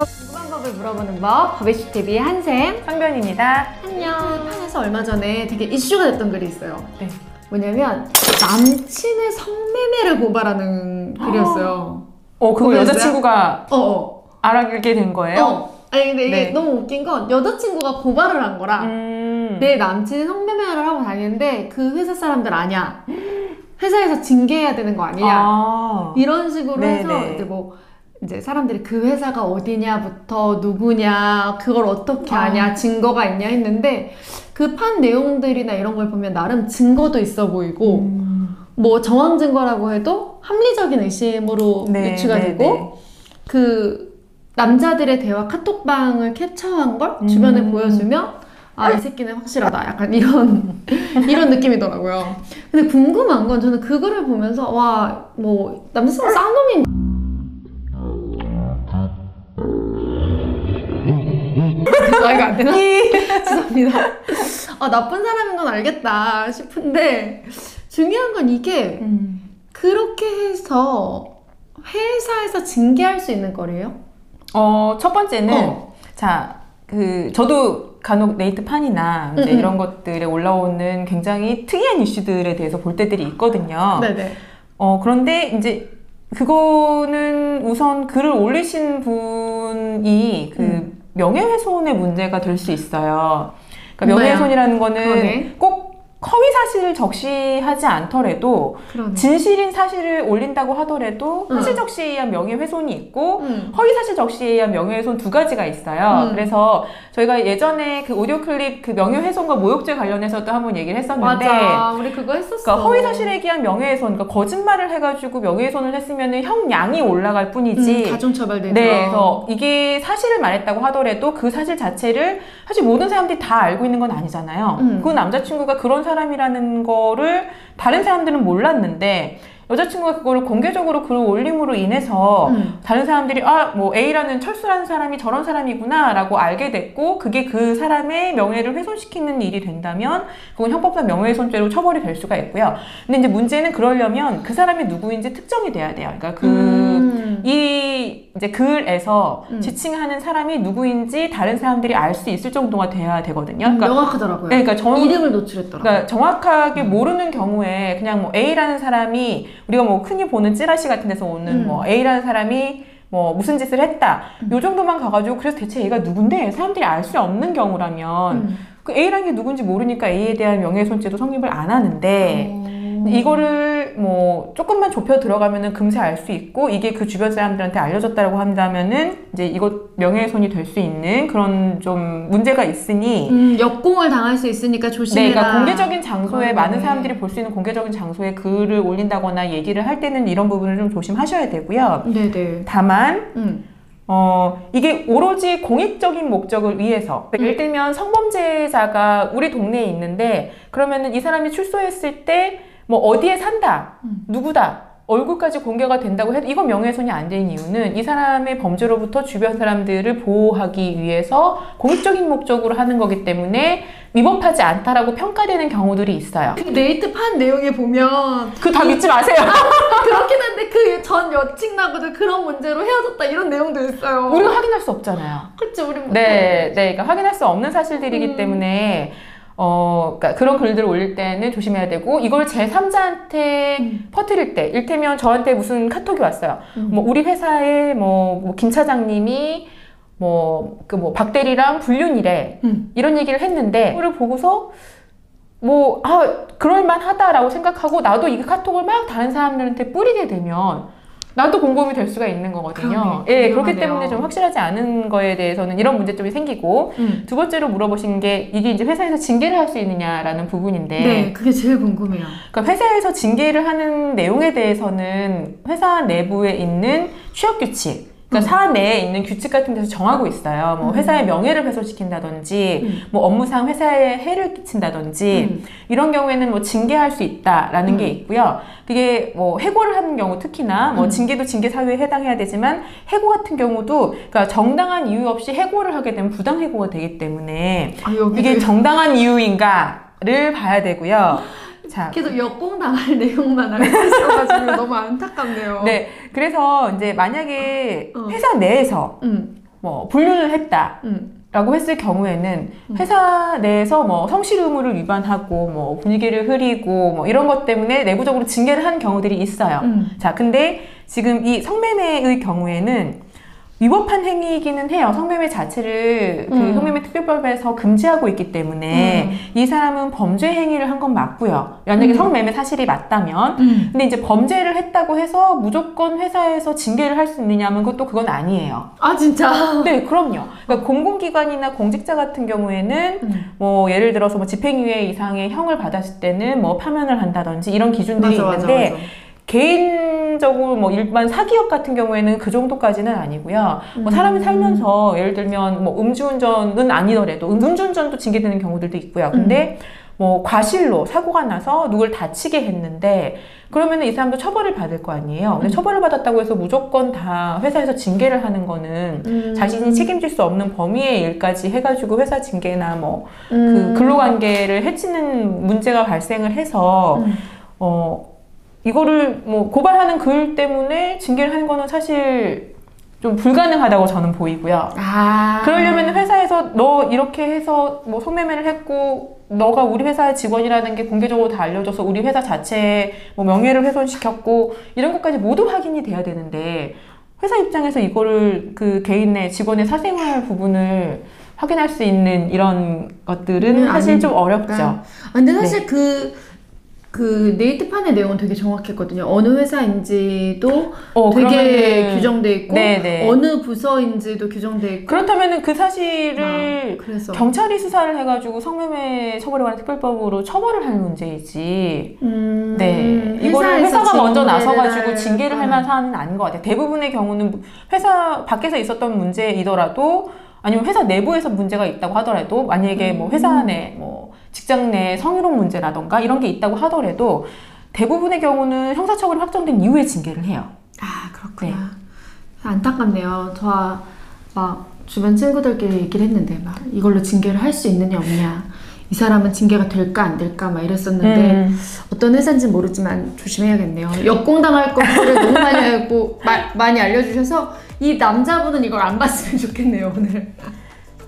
궁금한 법을 물어보는 법, 법의식TV의 한샘, 상변입니다. 안녕. 판에서 얼마 전에 되게 이슈가 됐던 글이 있어요. 네. 뭐냐면 남친의 성매매를 고발하는 글이었어요. 그거 보셨어요? 여자친구가 알게 된 거예요? 아니 근데 이게 네. 너무 웃긴 건 여자친구가 고발을 한 거라 내 남친이 성매매를 하고 다니는데 그 회사 사람들 아니야. 회사에서 징계해야 되는 거 아니냐. 이런 식으로 네네. 해서 이제 사람들이 그 회사가 어디냐부터 누구냐, 그걸 어떻게 아냐, 증거가 있냐 했는데 그 판 내용들이나 이런 걸 보면 나름 증거도 있어 보이고 뭐 정황 증거라고 해도 합리적인 의심으로 유추가 되고 그 남자들의 대화 카톡방을 캡처한 걸 주변에 보여주면 아, 이 새끼는 확실하다. 약간 이런 느낌이더라고요. 근데 궁금한 건 저는 그거를 보면서 와, 뭐 남자친구 쌍놈인 이거 안 되나? 죄송합니다. 아, 나쁜 사람인 건 알겠다 싶은데 중요한 건 이게 그렇게 해서 회사에서 징계할 수 있는 거래요? 첫 번째는 저도 간혹 네이트 판이나 이제 이런 것들에 올라오는 굉장히 특이한 이슈들에 대해서 볼 때들이 있거든요. 네네. 그런데 이제 그거는 우선 글을 올리신 분이 명예훼손의 문제가 될 수 있어요. 그러니까 명예훼손이라는 거는 꼭 허위 사실을 적시하지 않더라도 진실인 사실을 올린다고 하더라도 사실 적시에 의한 명예훼손이 있고 허위 사실 적시에 의한 명예훼손 두 가지가 있어요. 그래서 저희가 예전에 그 오디오 클립 그 명예훼손과 모욕죄 관련해서도 한번 얘기를 했었는데 맞아, 우리 그거 했었어. 그러니까 허위 사실에 의한 명예훼손, 그러니까 거짓말을 해가지고 명예훼손을 했으면 형량이 올라갈 뿐이지 가중처벌되죠. 네, 그래서 이게 사실을 말했다고 하더라도 그 사실 자체를 사실 모든 사람들이 다 알고 있는 건 아니잖아요. 그 남자친구가 그런 사람이라는 거를 다른 사람들은 몰랐는데 여자친구가 그거를 공개적으로 글을 올림으로 인해서 다른 사람들이 뭐 A라는 철수라는 사람이 저런 사람이구나 라고 알게 됐고 그게 그 사람의 명예를 훼손시키는 일이 된다면 그건 형법상 명예훼손죄로 처벌이 될 수가 있고요. 근데 이제 문제는 그러려면 그 사람이 누구인지 특정이 돼야 돼요. 그러니까 이 이제 글에서 지칭하는 사람이 누구인지 다른 사람들이 알 수 있을 정도가 돼야 되거든요. 그러니까 명확하더라고요. 네, 그러니까 이름을 노출했더라고요. 그러니까 정확하게 모르는 경우에 그냥 뭐 A라는 사람이 우리가 뭐 흔히 보는 찌라시 같은 데서 오는 뭐 A라는 사람이 뭐 무슨 짓을 했다. 요 정도만 가가지고 그래서 대체 얘가 누군데 사람들이 알 수 없는 경우라면 그 A라는 게 누군지 모르니까 A에 대한 명예훼손죄도 성립을 안 하는데 이거를 뭐 조금만 좁혀 들어가면은 금세 알 수 있고 이게 그 주변 사람들한테 알려졌다고 한다면은 이제 이거 명예훼손이 될 수 있는 그런 좀 문제가 있으니 역공을 당할 수 있으니까 조심해라. 네, 그러니까 공개적인 장소에 많은 사람들이 볼 수 있는 공개적인 장소에 글을 올린다거나 얘기를 할 때는 이런 부분을 좀 조심하셔야 되고요. 네네. 다만 이게 오로지 공익적인 목적을 위해서 예를 들면 성범죄자가 우리 동네에 있는데 그러면은 이 사람이 출소했을 때 뭐 어디에 산다, 누구다, 얼굴까지 공개가 된다고 해도 이건 명예훼손이 안 되는 이유는 이 사람의 범죄로부터 주변 사람들을 보호하기 위해서 공익적인 목적으로 하는 거기 때문에 위법하지 않다라고 평가되는 경우들이 있어요. 그 네이트 판 내용에 보면 그거 다 믿지 마세요. 그렇긴 한데 그 전 여친하고도 그런 문제로 헤어졌다 이런 내용도 있어요. 우리가 확인할 수 없잖아요. 그치, 우리 네, 그러니까 확인할 수 없는 사실들이기 때문에 그러니까 그런 글들을 올릴 때는 조심해야 되고 이걸 제3자한테 퍼뜨릴 때 일테면 저한테 무슨 카톡이 왔어요. 뭐 우리 회사에 뭐 김 차장님이 박 대리랑 불륜이래 이런 얘기를 했는데 그걸 보고서 그럴만하다라고 생각하고 나도 이 카톡을 막 다른 사람들한테 뿌리게 되면 나도 공범이 될 수가 있는 거거든요. 예, 그렇기 때문에 좀 확실하지 않은 거에 대해서는 이런 문제점이 생기고 두 번째로 물어보신 게 이게 이제 회사에서 징계를 할 수 있느냐라는 부분인데 네, 그게 제일 궁금해요. 그러니까 회사에서 징계를 하는 내용에 대해서는 회사 내부에 있는 취업규칙 그러니까 사안 내에 있는 규칙 같은 데서 정하고 있어요. 뭐 회사의 명예를 훼손시킨다든지 뭐 업무상 회사에 해를 끼친다든지 이런 경우에는 뭐 징계할 수 있다라는 게 있고요. 그게 뭐 해고를 하는 경우 특히나 뭐 징계도 징계 사유에 해당해야 되지만 해고 같은 경우도 그러니까 정당한 이유 없이 해고를 하게 되면 부당 해고가 되기 때문에 이게 정당한 이유인가를 봐야 되고요. 자, 계속 역공당할 내용만 알고 있어가지고 너무 안타깝네요. 네, 그래서 이제 만약에 회사 내에서 뭐 불륜을 했다. 라고 했을 경우에는 회사 내에서 뭐 성실 의무를 위반하고 뭐 분위기를 흐리고 뭐 이런 것 때문에 내부적으로 징계를 한 경우들이 있어요. 자, 근데 지금 이 성매매의 경우에는 위법한 행위이기는 해요. 성매매 자체를 그 성매매 특별법에서 금지하고 있기 때문에 이 사람은 범죄 행위를 한 건 맞고요. 만약에 성매매 사실이 맞다면. 근데 이제 범죄를 했다고 해서 무조건 회사에서 징계를 할 수 있느냐면 그건 아니에요. 아, 진짜? 네, 그럼요. 그러니까 공공기관이나 공직자 같은 경우에는 뭐 예를 들어서 뭐 집행유예 이상의 형을 받았을 때는 뭐 파면을 한다든지 이런 기준들이 있는데 맞아. 개인적으로 뭐 일반 사기업 같은 경우에는 그 정도까지는 아니고요. 뭐 사람이 살면서 예를 들면 뭐 음주운전은 아니더라도 음주운전도 징계되는 경우들도 있고요. 근데 뭐 과실로 사고가 나서 누굴 다치게 했는데 그러면은 이 사람도 처벌을 받을 거 아니에요. 근데 처벌을 받았다고 해서 무조건 다 회사에서 징계를 하는 거는 자신이 책임질 수 없는 범위의 일까지 해가지고 회사 징계나 뭐 그 근로관계를 해치는 문제가 발생을 해서 이거를 뭐 고발하는 글 때문에 징계를 하는 거는 사실 좀 불가능하다고 저는 보이고요. 그러려면 회사에서 너 이렇게 해서 뭐 성매매를 했고 너가 우리 회사의 직원이라는 게 공개적으로 다 알려져서 우리 회사 자체의 뭐 명예를 훼손시켰고 이런 것까지 모두 확인이 돼야 되는데 회사 입장에서 이거를 그 개인의 직원의 사생활 부분을 확인할 수 있는 이런 것들은 사실 좀 어렵죠. 근데 사실 그 네이트판의 내용은 되게 정확했거든요. 어느 회사인지도 되게 규정돼 있고 어느 부서인지도 규정돼 있고 그렇다면 그 사실을 경찰이 수사를 해가지고 성매매 처벌에 관한 특별법으로 처벌을 할 문제이지 이거를 회사가 먼저 나서가지고 징계를 할 만한 사안은 아닌 것 같아요. 대부분의 경우는 회사 밖에서 있었던 문제이더라도 아니면 회사 내부에서 문제가 있다고 하더라도 만약에 뭐 회사 내 뭐 직장 내 성희롱 문제라던가 이런 게 있다고 하더라도 대부분의 경우는 형사처벌이 확정된 이후에 징계를 해요. 그렇구나. 안타깝네요. 저 막 주변 친구들끼리 얘기를 했는데 막 이걸로 징계를 할 수 있느냐 없냐. 이 사람은 징계가 될까 안 될까 막 이랬었는데 어떤 회사인지는 모르지만 조심해야겠네요. 역공당할 것들을 너무 많이 알려주셔서 이 남자분은 이걸 안 봤으면 좋겠네요, 오늘.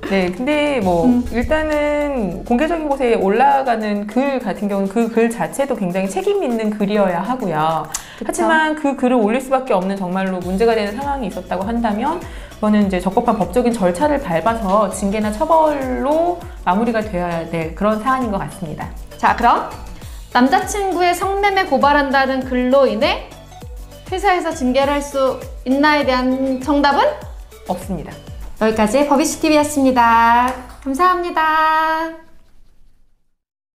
네, 근데 뭐 일단은 공개적인 곳에 올라가는 글 같은 경우는 그 글 자체도 굉장히 책임 있는 글이어야 하고요. 그쵸? 하지만 그 글을 올릴 수밖에 없는 정말로 문제가 되는 상황이 있었다고 한다면 그거는 이제 적법한 법적인 절차를 밟아서 징계나 처벌로 마무리가 되어야 될 그런 사안인 것 같습니다. 자, 그럼 남자친구의 성매매 고발한다는 글로 인해 회사에서 징계를 할 수 있나에 대한 정답은? 없습니다. 여기까지 버비씨TV였습니다. 감사합니다.